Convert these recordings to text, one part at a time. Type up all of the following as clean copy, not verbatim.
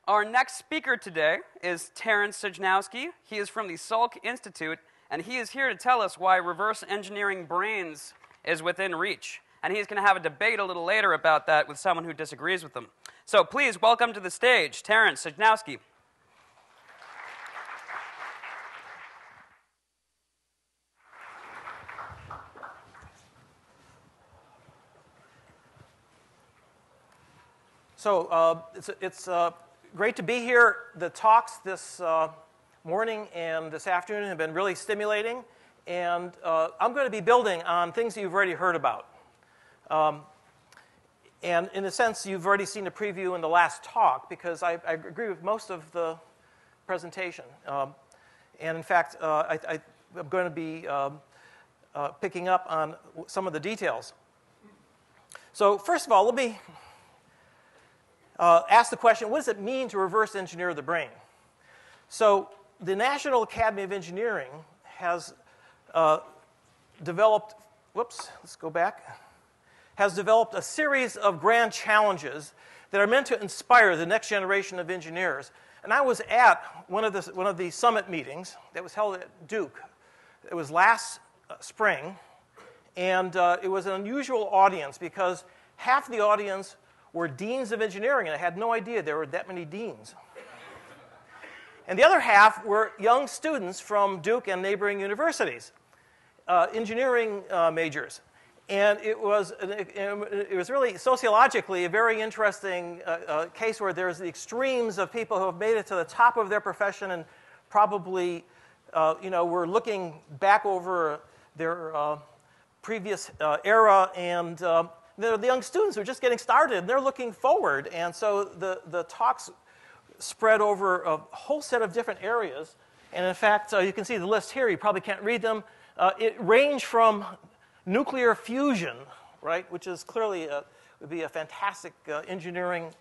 Our next speaker today is Terence Sejnowski. He is from the Salk Institute, and he is here to tell us why reverse engineering brains is within reach. And he's going to have a debate a little later about that with someone who disagrees with him. So please welcome to the stage, Terence Sejnowski. So it's great to be here. The talks this morning and this afternoon have been really stimulating, and I'm going to be building on things that you've already heard about. And in a sense, you've already seen a preview in the last talk, because I agree with most of the presentation. And in fact, I'm going to be picking up on some of the details. So first of all, let me ask the question, what does it mean to reverse engineer the brain? So the National Academy of Engineering has developed a series of grand challenges that are meant to inspire the next generation of engineers. And I was at one of the summit meetings that was held at Duke. It was last spring, and it was an unusual audience because half the audience were deans of engineering, and I had no idea there were that many deans. And the other half were young students from Duke and neighboring universities, engineering majors. And it was really sociologically a very interesting case where there's the extremes of people who have made it to the top of their profession and probably were looking back over their previous era, and the young students who are just getting started, and they're looking forward. And so the talks spread over a whole set of different areas. And in fact, you can see the list here. You probably can't read them. It ranged from nuclear fusion, right, which is clearly would be a fantastic engineering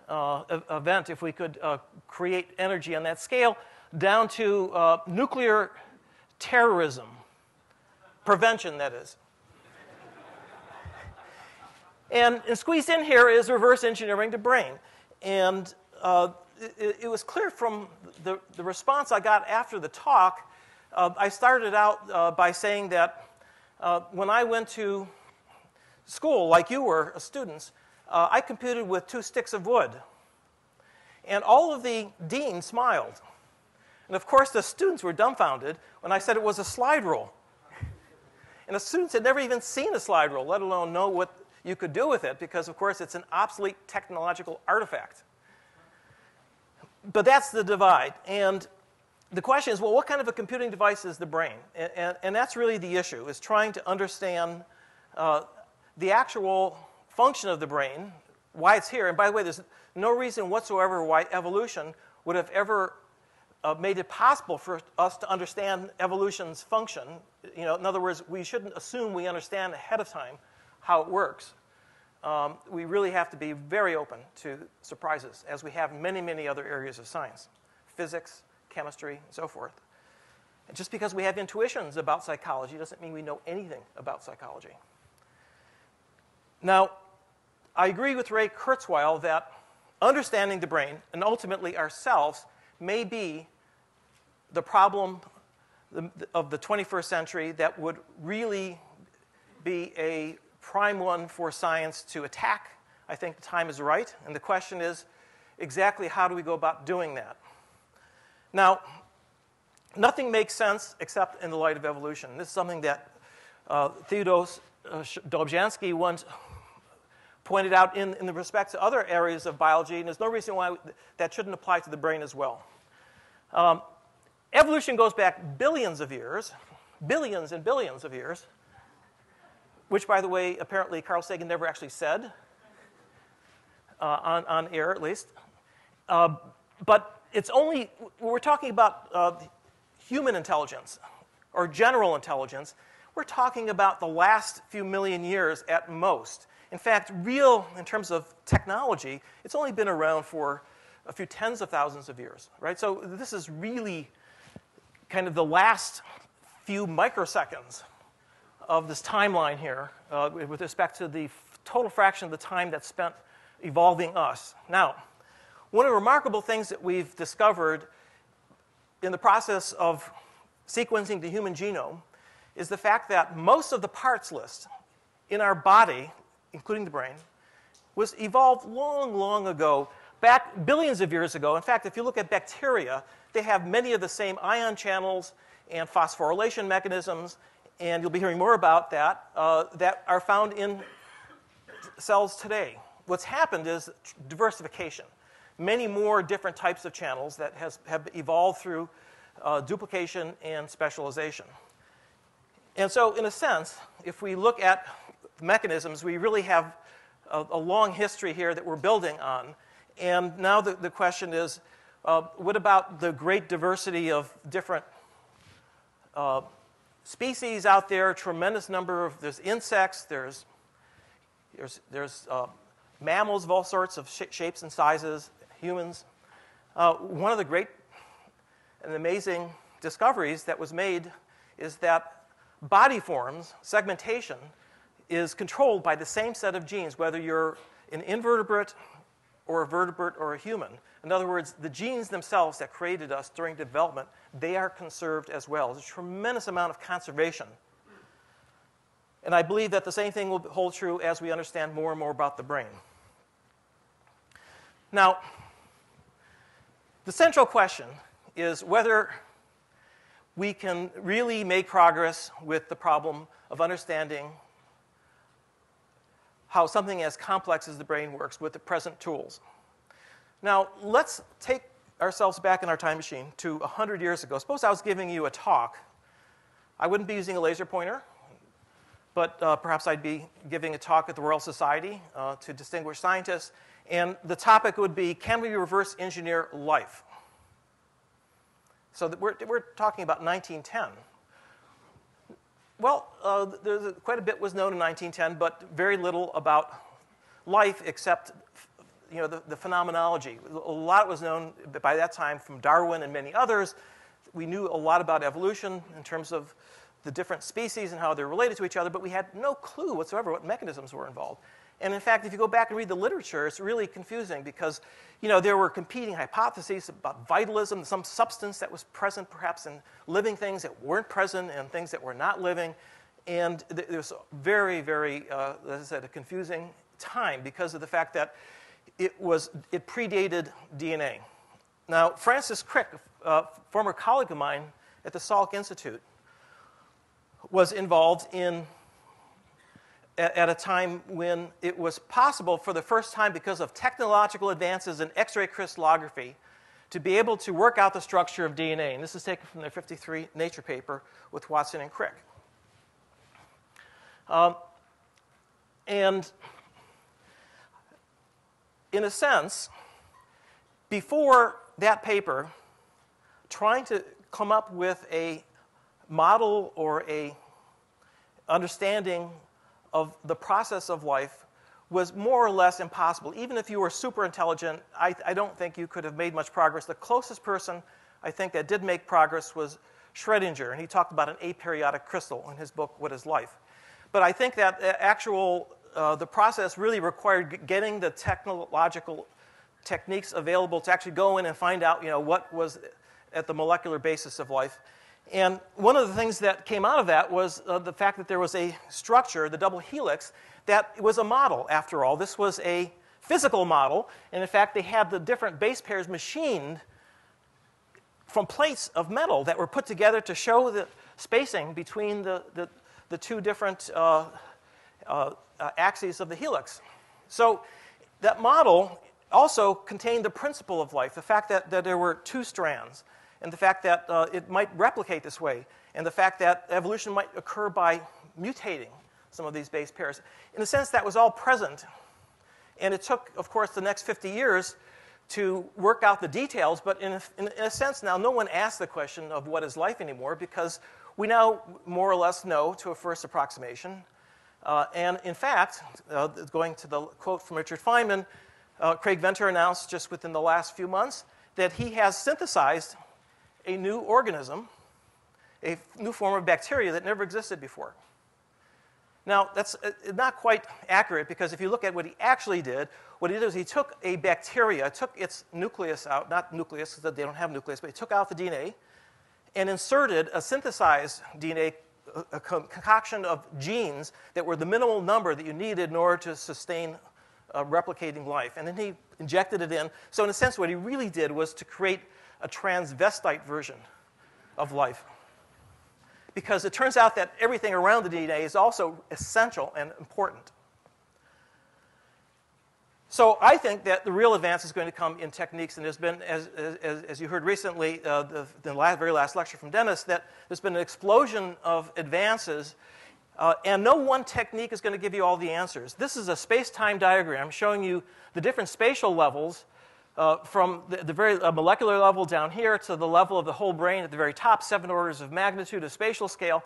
event if we could create energy on that scale, down to nuclear terrorism, prevention, that is. And squeezed in here is reverse engineering the brain. And it was clear from the response I got after the talk. I started out by saying that when I went to school, like you were, students, I computed with 2 sticks of wood. And all of the deans smiled. And of course, the students were dumbfounded when I said it was a slide rule. And the students had never even seen a slide rule, let alone know what you could do with it, because, of course, it's an obsolete technological artifact. But that's the divide. And the question is, well, what kind of a computing device is the brain? And that's really the issue, is trying to understand the actual function of the brain, why it's here. And by the way, there's no reason whatsoever why evolution would have ever made it possible for us to understand evolution's function. In other words, we shouldn't assume we understand ahead of time how it works. We really have to be very open to surprises, as we have in many, many other areas of science, physics, chemistry, and so forth. And just because we have intuitions about psychology doesn't mean we know anything about psychology. Now, I agree with Ray Kurzweil that understanding the brain, and ultimately ourselves, may be the problem of the 21st century that would really be a prime one for science to attack. I think the time is right, and the question is exactly how do we go about doing that? Now, nothing makes sense except in the light of evolution. This is something that Theodos Dobzhansky once pointed out in the respect to other areas of biology, and there's no reason why that shouldn't apply to the brain as well. Evolution goes back billions of years, billions and billions of years, which, by the way, apparently Carl Sagan never actually said, on air at least. But it's only, we're talking about human intelligence or general intelligence. We're talking about the last few million years at most. In fact, in terms of technology, it's only been around for a few tens of thousands of years, right? So this is really kind of the last few microseconds of this timeline here with respect to the total fraction of the time that's spent evolving us. Now, one of the remarkable things that we've discovered in the process of sequencing the human genome is the fact that most of the parts list in our body, including the brain, was evolved long, long ago, back billions of years ago. In fact, if you look at bacteria, they have many of the same ion channels and phosphorylation mechanisms, and you'll be hearing more about that, that are found in cells today. What's happened is diversification. Many more different types of channels that have evolved through duplication and specialization. And so, in a sense, if we look at mechanisms, we really have a long history here that we're building on. And now the question is, what about the great diversity of different species out there? Tremendous number of, there's insects, there's mammals of all sorts of shapes and sizes, humans. One of the great and amazing discoveries that was made is that body forms, segmentation, is controlled by the same set of genes, whether you're an invertebrate or a vertebrate or a human. In other words, the genes themselves that created us during development, they are conserved as well. There's a tremendous amount of conservation. And I believe that the same thing will hold true as we understand more and more about the brain. Now, the central question is whether we can really make progress with the problem of understanding how something as complex as the brain works with the present tools. Now, let's take ourselves back in our time machine to 100 years ago. Suppose I was giving you a talk. I wouldn't be using a laser pointer, but perhaps I'd be giving a talk at the Royal Society to distinguished scientists, and the topic would be, can we reverse engineer life? So we're talking about 1910. Well, quite a bit was known in 1910, but very little about life except the phenomenology. A lot was known by that time from Darwin and many others. We knew a lot about evolution in terms of the different species and how they're related to each other, but we had no clue whatsoever what mechanisms were involved. And in fact, if you go back and read the literature, it's really confusing because there were competing hypotheses about vitalism, some substance that was present perhaps in living things that weren't present and things that were not living. And there was very, very, as I said, a confusing time because of the fact that it predated DNA. Now, Francis Crick, a former colleague of mine at the Salk Institute, was involved at a time when it was possible for the first time because of technological advances in X-ray crystallography to be able to work out the structure of DNA. And this is taken from their 1953 Nature paper with Watson and Crick. And in a sense, before that paper, trying to come up with a model or a understanding of the process of life was more or less impossible. Even if you were super intelligent, I don't think you could have made much progress. The closest person I think that did make progress was Schrödinger, and he talked about an aperiodic crystal in his book, What is Life? But I think that the process really required getting the technological techniques available to actually go in and find out what was at the molecular basis of life. And one of the things that came out of that was the fact that there was a structure, the double helix, that was a model, after all. This was a physical model, and in fact, they had the different base pairs machined from plates of metal that were put together to show the spacing between the two different axes of the helix. So that model also contained the principle of life, the fact that there were two strands, and the fact that it might replicate this way, and the fact that evolution might occur by mutating some of these base pairs. In a sense, that was all present. And it took, of course, the next 50 years to work out the details, but in a sense now, no one asks the question of what is life anymore, because we now more or less know to a first approximation. And in fact, going to the quote from Richard Feynman, Craig Venter announced just within the last few months that he has synthesized a new organism, a new form of bacteria that never existed before. Now, that's not quite accurate, because if you look at what he actually did, what he did is he took a bacteria, took its nucleus out, not nucleus because they don't have nucleus, but he took out the DNA and inserted a synthesized DNA, a concoction of genes that were the minimal number that you needed in order to sustain replicating life. And then he injected it in. So in a sense, what he really did was to create a transvestite version of life. Because it turns out that everything around the DNA is also essential and important. So I think that the real advance is going to come in techniques, and there's been, as you heard recently, the very last lecture from Dennis, that there's been an explosion of advances, and no one technique is going to give you all the answers. This is a space-time diagram showing you the different spatial levels from the very molecular level down here to the level of the whole brain at the very top, 7 orders of magnitude of spatial scale.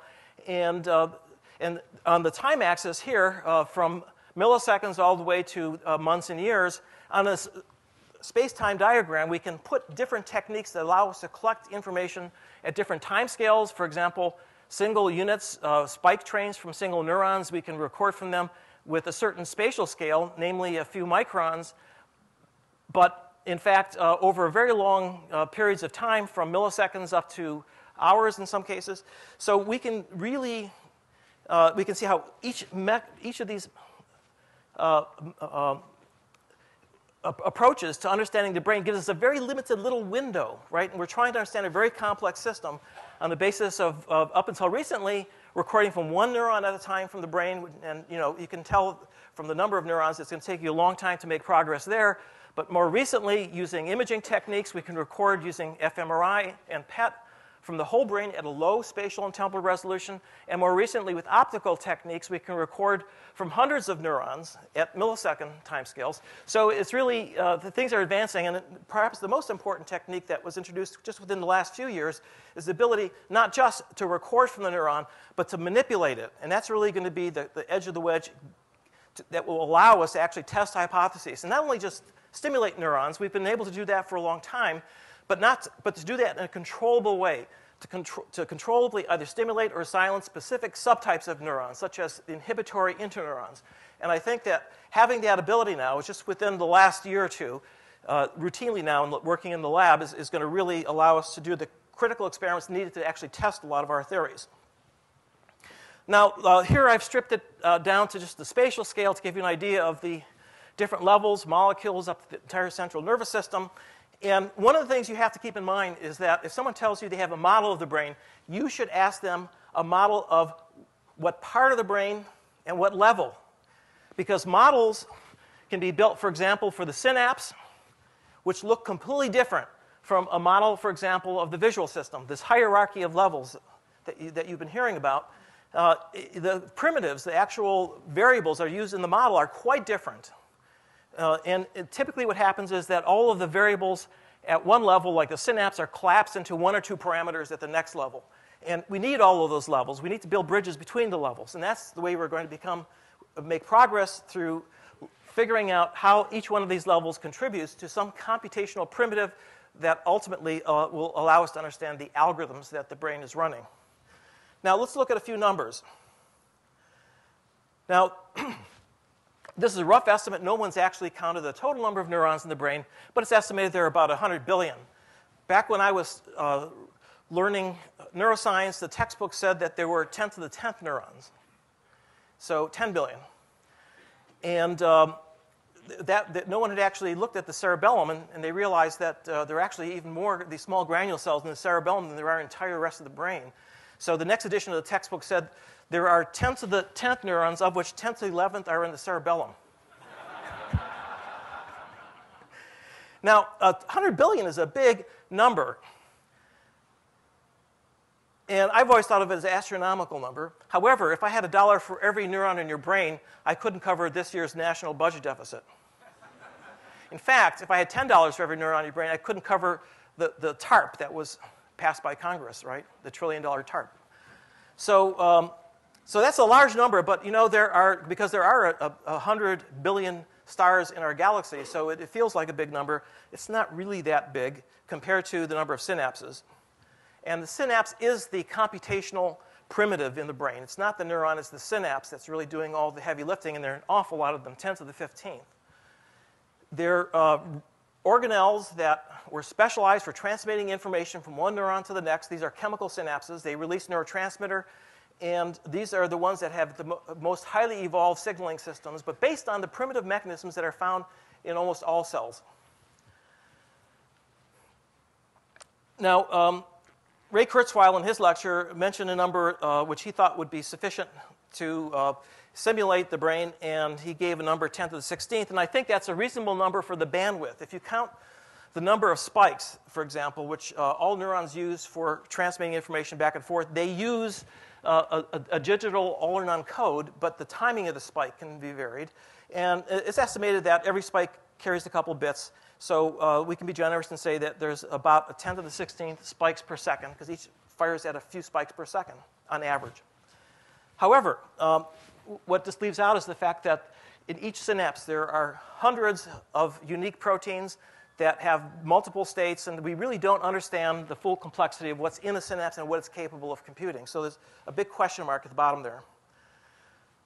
And on the time axis here, from milliseconds all the way to months and years, on this space-time diagram, we can put different techniques that allow us to collect information at different time scales. For example, single units, spike trains from single neurons, we can record from them with a certain spatial scale, namely a few microns. But in fact, over very long periods of time, from milliseconds up to hours in some cases. So we can really, we can see how each of these approaches to understanding the brain gives us a very limited little window, right? And we're trying to understand a very complex system on the basis of up until recently, recording from one neuron at a time from the brain. And you can tell from the number of neurons, it's going to take you a long time to make progress there. But more recently, using imaging techniques, we can record using fMRI and PET from the whole brain at a low spatial and temporal resolution. And more recently, with optical techniques, we can record from hundreds of neurons at millisecond timescales. So it's really, the things are advancing. And perhaps the most important technique that was introduced just within the last few years is the ability not just to record from the neuron, but to manipulate it. And that's really going to be the edge of the wedge that will allow us to actually test hypotheses. And not only just stimulate neurons, we've been able to do that for a long time, but to do that in a controllable way, to controllably either stimulate or silence specific subtypes of neurons, such as inhibitory interneurons. And I think that having that ability now, is just within the last year or two, routinely now and working in the lab, is going to really allow us to do the critical experiments needed to actually test a lot of our theories. Now, here I've stripped it down to just the spatial scale to give you an idea of the different levels, molecules, up to the entire central nervous system. And one of the things you have to keep in mind is that if someone tells you they have a model of the brain, you should ask them a model of what part of the brain and what level. Because models can be built, for example, for the synapse, which look completely different from a model, for example, of the visual system, this hierarchy of levels that you've been hearing about. The primitives, the actual variables that are used in the model, are quite different. And typically what happens is that all of the variables at one level, like the synapse, are collapsed into one or two parameters at the next level. And we need all of those levels. We need to build bridges between the levels. And that's the way we're going to make progress through figuring out how each one of these levels contributes to some computational primitive that ultimately will allow us to understand the algorithms that the brain is running. Now, let's look at a few numbers. Now, this is a rough estimate. No one's actually counted the total number of neurons in the brain, but it's estimated there are about 100 billion. Back when I was learning neuroscience, the textbook said that there were 10 to the 10th neurons, so 10 billion. And that no one had actually looked at the cerebellum, and they realized that there are actually even more of these small granule cells in the cerebellum than there are in the entire rest of the brain. So the next edition of the textbook said there are 10 to the 10th neurons, of which 10 to the 11th are in the cerebellum. Now, 100 billion is a big number. And I've always thought of it as an astronomical number. However, if I had $1 for every neuron in your brain, I couldn't cover this year's national budget deficit. In fact, if I had $10 for every neuron in your brain, I couldn't cover the TARP that was passed by Congress, right? The $1 trillion TARP. So that's a large number, but because there are 100 billion stars in our galaxy, so it feels like a big number. It's not really that big compared to the number of synapses. And the synapse is the computational primitive in the brain. It's not the neuron, it's the synapse that's really doing all the heavy lifting, and there are an awful lot of them, 10 to the 15th. They're organelles that were specialized for transmitting information from one neuron to the next. These are chemical synapses. They release neurotransmitter, and these are the ones that have the most highly evolved signaling systems, but based on the primitive mechanisms that are found in almost all cells. Now, Ray Kurzweil in his lecture mentioned a number which he thought would be sufficient to simulate the brain, and he gave a number 10 to the 16th, and I think that's a reasonable number for the bandwidth. If you count the number of spikes, for example, which all neurons use for transmitting information back and forth, they use a digital all or none code, but the timing of the spike can be varied. And it's estimated that every spike carries a couple bits. So we can be generous and say that there's about a 10 to the 16th spikes per second, because each fires at a few spikes per second on average. However, what this leaves out is the fact that in each synapse there are hundreds of unique proteins that have multiple states, and we really don't understand the full complexity of what's in a synapse and what it's capable of computing. So there's a big question mark at the bottom there.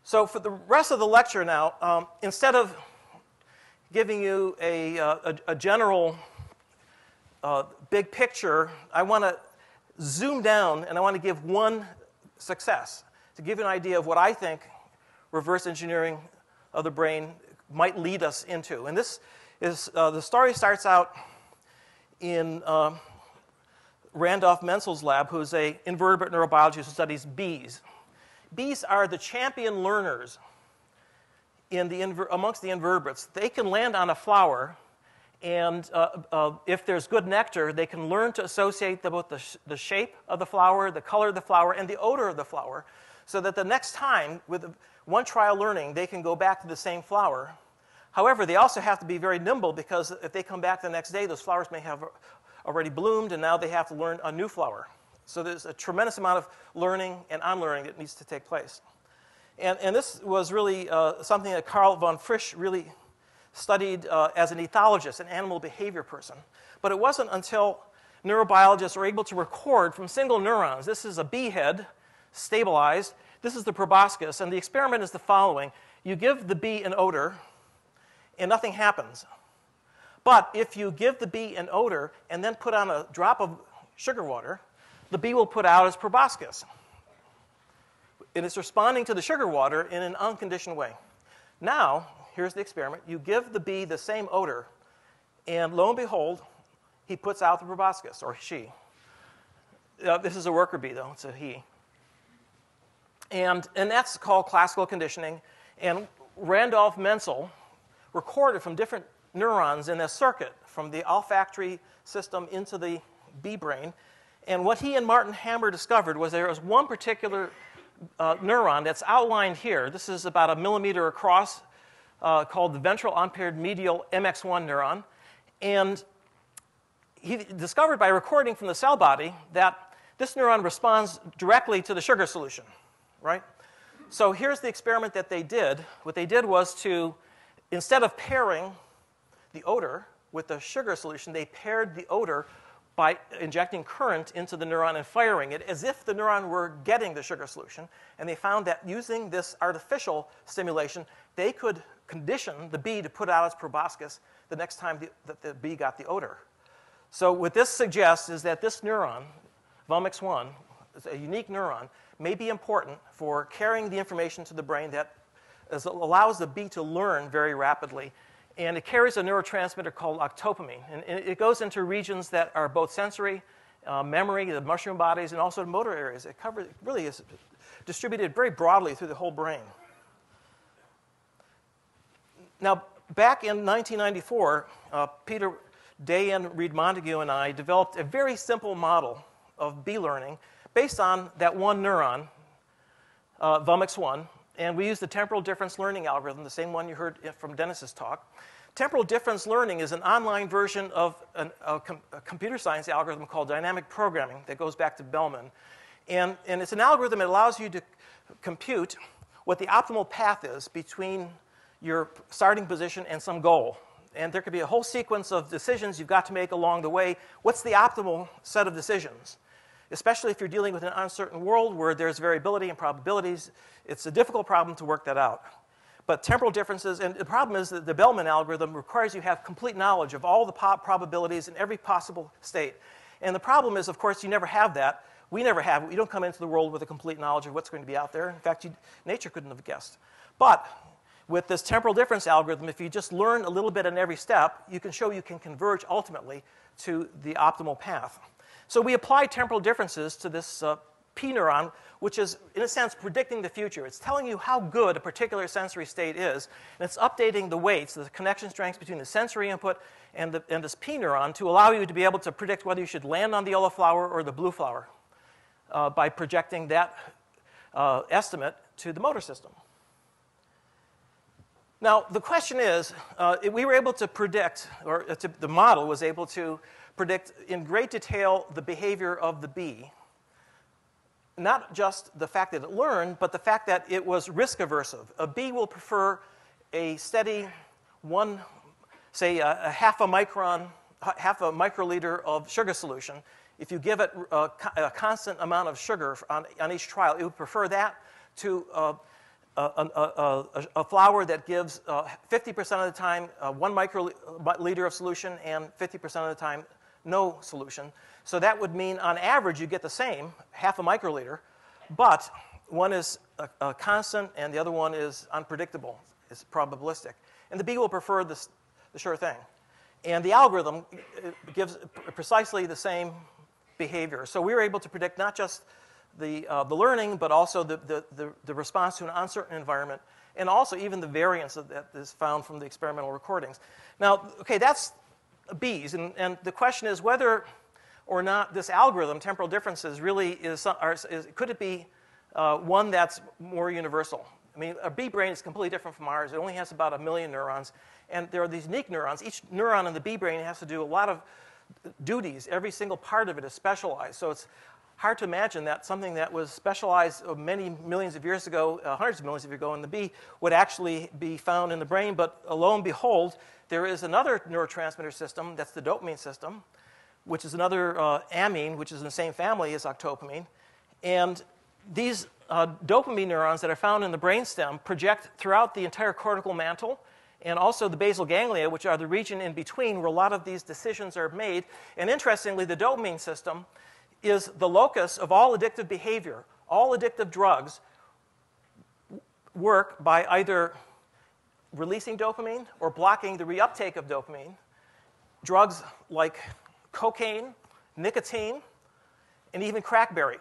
So for the rest of the lecture now, instead of giving you a general big picture, I want to zoom down, and I want to give one success to give you an idea of what I think reverse engineering of the brain might lead us into. And this is, the story starts out in Randolph Menzel's lab, who's an invertebrate neurobiologist who studies bees. Bees are the champion learners amongst the invertebrates. They can land on a flower, and if there's good nectar, they can learn to associate both the shape of the flower, the color of the flower, and the odor of the flower, so that the next time, with one trial learning, they can go back to the same flower. However, they also have to be very nimble, because if they come back the next day, those flowers may have already bloomed, and now they have to learn a new flower. So there's a tremendous amount of learning and unlearning that needs to take place. And this was really something that Carl von Frisch really studied as an ethologist, an animal behavior person. But it wasn't until neurobiologists were able to record from single neurons. This is a bee head, stabilized. This is the proboscis, and the experiment is the following. You give the bee an odor, and nothing happens. But if you give the bee an odor and then put on a drop of sugar water, the bee will put out its proboscis. And it's responding to the sugar water in an unconditioned way. Now, here's the experiment. You give the bee the same odor, and lo and behold, he puts out the proboscis, or she. This is a worker bee, though. It's a he. And that's called classical conditioning. And Randolph Menzel recorded from different neurons in a circuit from the olfactory system into the bee brain. And what he and Martin Hammer discovered was there was one particular neuron that's outlined here. This is about a millimeter across, called the ventral unpaired medial MX1 neuron. And he discovered by recording from the cell body that this neuron responds directly to the sugar solution, right? So here's the experiment that they did. What they did was to, instead of pairing the odor with the sugar solution, they paired the odor by injecting current into the neuron and firing it as if the neuron were getting the sugar solution. And they found that using this artificial stimulation, they could condition the bee to put out its proboscis the next time that the bee got the odor. So what this suggests is that this neuron, VMX1, is a unique neuron, may be important for carrying the information to the brain that allows the bee to learn very rapidly. And it carries a neurotransmitter called dopamine. And it goes into regions that are both sensory, memory, the mushroom bodies, and also motor areas. It really is distributed very broadly through the whole brain. Now, back in 1994, Peter Dayan, Reed Montague, and I developed a very simple model of bee learning based on that one neuron, VMX1. And we used the temporal difference learning algorithm, the same one you heard from Dennis's talk. Temporal difference learning is an online version of a computer science algorithm called dynamic programming that goes back to Bellman. And it's an algorithm that allows you to compute what the optimal path is between your starting position and some goal. And there could be a whole sequence of decisions you've got to make along the way. What's the optimal set of decisions? Especially if you're dealing with an uncertain world where there's variability and probabilities, it's a difficult problem to work that out. But temporal differences, and the problem is that the Bellman algorithm requires you have complete knowledge of all the probabilities in every possible state. And the problem is, of course, you never have that. We never have it. We don't come into the world with a complete knowledge of what's going to be out there. In fact, nature couldn't have guessed. But with this temporal difference algorithm, if you just learn a little bit in every step, you can show you can converge ultimately to the optimal path. So we apply temporal differences to this P neuron, which is, in a sense, predicting the future. It's telling you how good a particular sensory state is, and it's updating the weights, the connection strengths between the sensory input and this P neuron to allow you to be able to predict whether you should land on the yellow flower or the blue flower by projecting that estimate to the motor system. Now, the question is, we were able to predict, or the model was able to predict in great detail the behavior of the bee. Not just the fact that it learned, but the fact that it was risk aversive. A bee will prefer a steady say a half a microliter of sugar solution. If you give it a constant amount of sugar on each trial, it would prefer that to a flower that gives 50% of the time 1 microliter of solution and 50% of the time no solution. So that would mean on average you get the same, half a microliter, but one is a constant and the other one is unpredictable. It's probabilistic. And the bee will prefer the sure thing. And the algorithm gives precisely the same behavior. So we were able to predict not just the learning, but also the response to an uncertain environment, and also even the variance that is found from the experimental recordings. Now, okay, that's bees, and the question is whether or not this algorithm, temporal differences, really could it be one that's more universal? I mean, a bee brain is completely different from ours. It only has about 1 million neurons, and there are these unique neurons. Each neuron in the bee brain has to do a lot of duties. Every single part of it is specialized, so it's hard to imagine that something that was specialized many millions of years ago, hundreds of millions of years ago in the bee, would actually be found in the brain. But lo and behold, there is another neurotransmitter system, that's the dopamine system, which is another amine, which is in the same family as octopamine. And these dopamine neurons that are found in the brainstem project throughout the entire cortical mantle, and also the basal ganglia, which are the region in between where a lot of these decisions are made. And interestingly, the dopamine system is the locus of all addictive behavior. All addictive drugs work by either releasing dopamine or blocking the reuptake of dopamine. Drugs like cocaine, nicotine, and even crackberry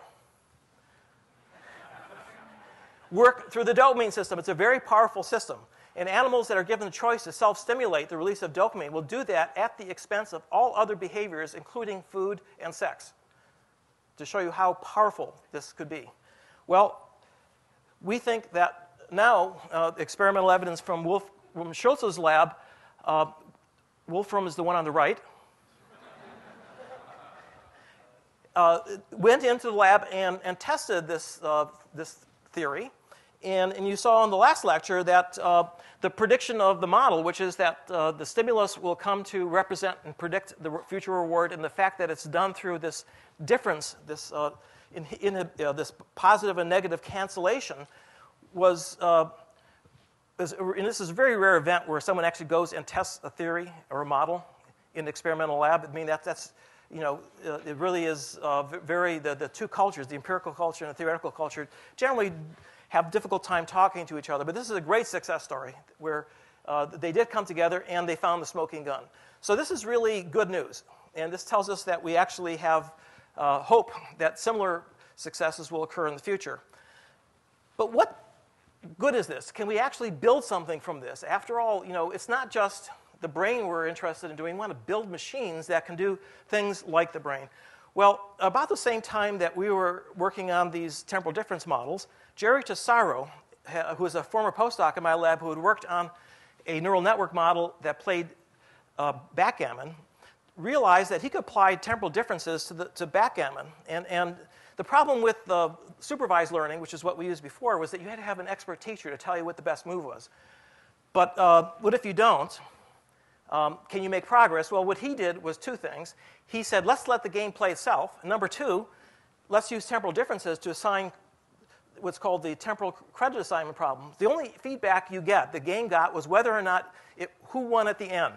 work through the dopamine system. It's a very powerful system. And animals that are given the choice to self-stimulate the release of dopamine will do that at the expense of all other behaviors, including food and sex, to show you how powerful this could be. Well, we think that now experimental evidence from Schultz's lab, Wolfram is the one on the right, went into the lab and tested this theory. And you saw in the last lecture that the prediction of the model, which is that the stimulus will come to represent and predict the future reward, and the fact that it's done through this difference, this positive and negative cancellation, and this is a very rare event where someone actually goes and tests a theory or a model in an experimental lab. I mean, that's it really is the two cultures, the empirical culture and the theoretical culture, generally have difficult time talking to each other. But this is a great success story where they did come together and they found the smoking gun. So this is really good news. And this tells us that we actually have hope that similar successes will occur in the future. But what good is this? Can we actually build something from this? After all, it's not just the brain we're interested in doing. We want to build machines that can do things like the brain. Well, about the same time that we were working on these temporal difference models, Jerry Tesaro, who was a former postdoc in my lab who had worked on a neural network model that played backgammon, realized that he could apply temporal differences to backgammon. And the problem with supervised learning, which is what we used before, was that you had to have an expert teacher to tell you what the best move was. But what if you don't? Can you make progress? Well, what he did was two things. He said, let's let the game play itself. And number two, let's use temporal differences to assign what's called the temporal credit assignment problem. The only feedback the game got, was whether or not who won at the end.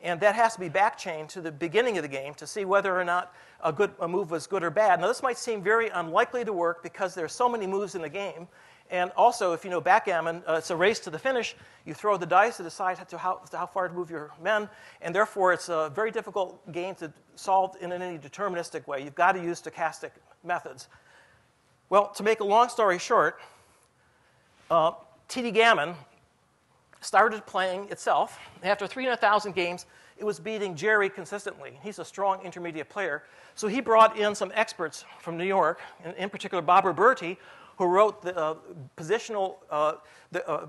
And that has to be backchained to the beginning of the game to see whether or not a move was good or bad. Now, this might seem very unlikely to work because there are so many moves in the game. And also, if you know backgammon, it's a race to the finish. You throw the dice to decide how far to move your men. And therefore, it's a very difficult game to solve in any deterministic way. You've got to use stochastic methods. Well, to make a long story short, TD Gammon started playing itself. After 300,000 games, it was beating Jerry consistently. He's a strong intermediate player. So he brought in some experts from New York, in particular Bob Roberti, who wrote the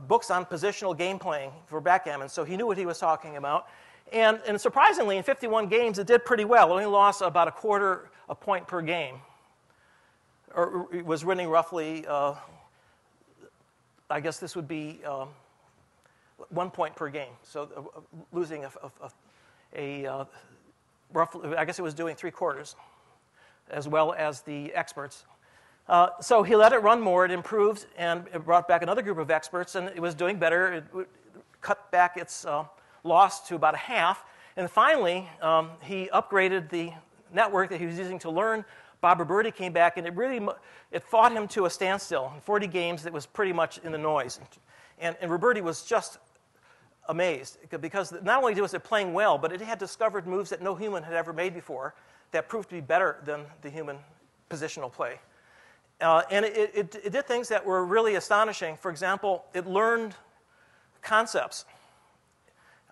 books on positional game playing for backgammon. So he knew what he was talking about. And surprisingly, in 51 games, it did pretty well. It only lost about a quarter a point per game. Or it was winning roughly, I guess this would be 1 point per game. So losing roughly, I guess it was doing 3/4, as well as the experts. So he let it run more, it improved, and it brought back another group of experts, and it was doing better. It cut back its loss to about a half. And finally, he upgraded the network that he was using to learn. Bob Roberti came back, and it fought him to a standstill. In 40 games, it was pretty much in the noise. And Roberti was just amazed, because not only was it playing well, but it had discovered moves that no human had ever made before that proved to be better than the human positional play. And it did things that were really astonishing. For example, it learned concepts.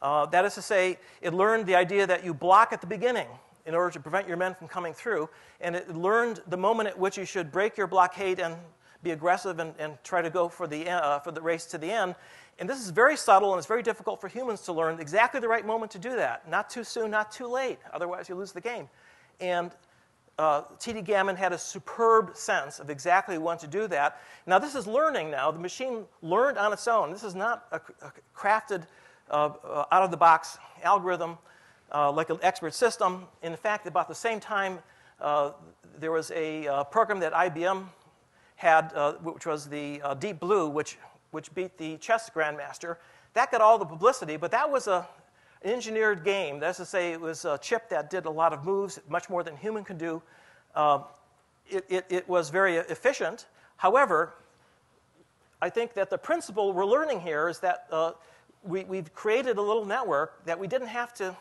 That is to say, it learned the idea that you block at the beginning in order to prevent your men from coming through. And it learned the moment at which you should break your blockade and be aggressive and try to go for the race to the end. And this is very subtle, and it's very difficult for humans to learn exactly the right moment to do that. Not too soon, not too late. Otherwise, you lose the game. And TD Gammon had a superb sense of exactly when to do that. Now, this is learning now. The machine learned on its own. This is not a crafted, out-of-the-box algorithm like an expert system. In fact, about the same time, there was a program that IBM had, which was the Deep Blue, which beat the chess grandmaster. That got all the publicity, but that was an engineered game. That's to say, it was a chip that did a lot of moves, much more than human could do. It was very efficient. However, I think that the principle we're learning here is that we've created a little network that we didn't have to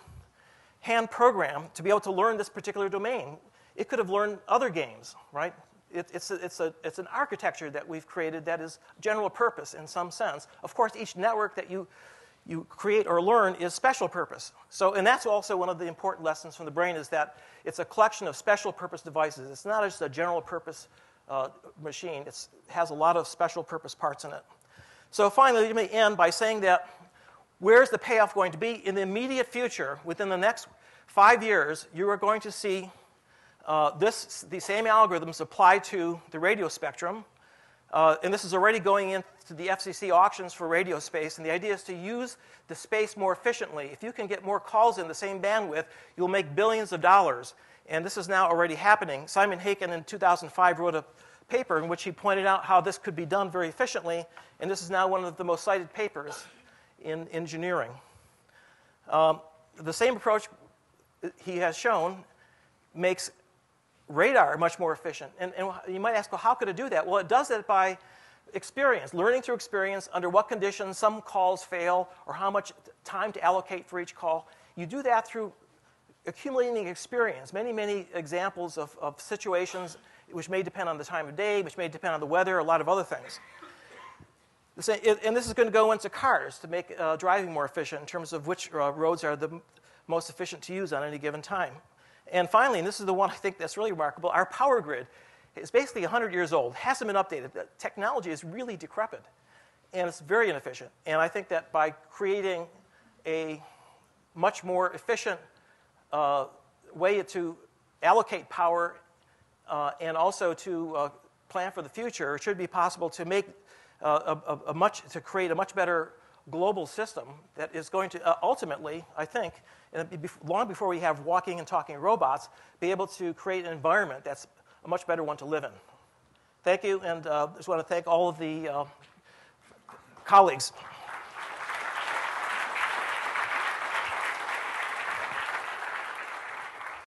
hand program to be able to learn this particular domain. It could have learned other games, right? It's an architecture that we've created that is general purpose in some sense. Of course, each network that you create or learn is special purpose. So, and that's also one of the important lessons from the brain, is that it's a collection of special purpose devices. It's not just a general purpose machine. It has a lot of special purpose parts in it. So finally, let me end by saying that where's the payoff going to be? In the immediate future, within the next 5 years, you are going to see the same algorithms apply to the radio spectrum. And this is already going into the FCC auctions for radio space. And the idea is to use the space more efficiently. If you can get more calls in the same bandwidth, you'll make billions of dollars. And this is now already happening. Simon Haken in 2005 wrote a paper in which he pointed out how this could be done very efficiently. And this is now one of the most cited papers in engineering. The same approach he has shown makes radar much more efficient. And you might ask, well, how could it do that? Well, it does that by experience, learning through experience, under what conditions some calls fail, or how much time to allocate for each call. You do that through accumulating experience, many examples of situations which may depend on the time of day, which may depend on the weather, a lot of other things. And this is going to go into cars to make driving more efficient in terms of which roads are the most efficient to use on any given time. And finally, and this is the one I think that's really remarkable, our power grid is basically 100 years old, hasn't been updated. The technology is really decrepit, and it's very inefficient. And I think that by creating a much more efficient way to allocate power and also to plan for the future, it should be possible to make to create a much better global system that is going to ultimately, I think, long before we have walking and talking robots, be able to create an environment that's a much better one to live in. Thank you, and I just want to thank all of the colleagues.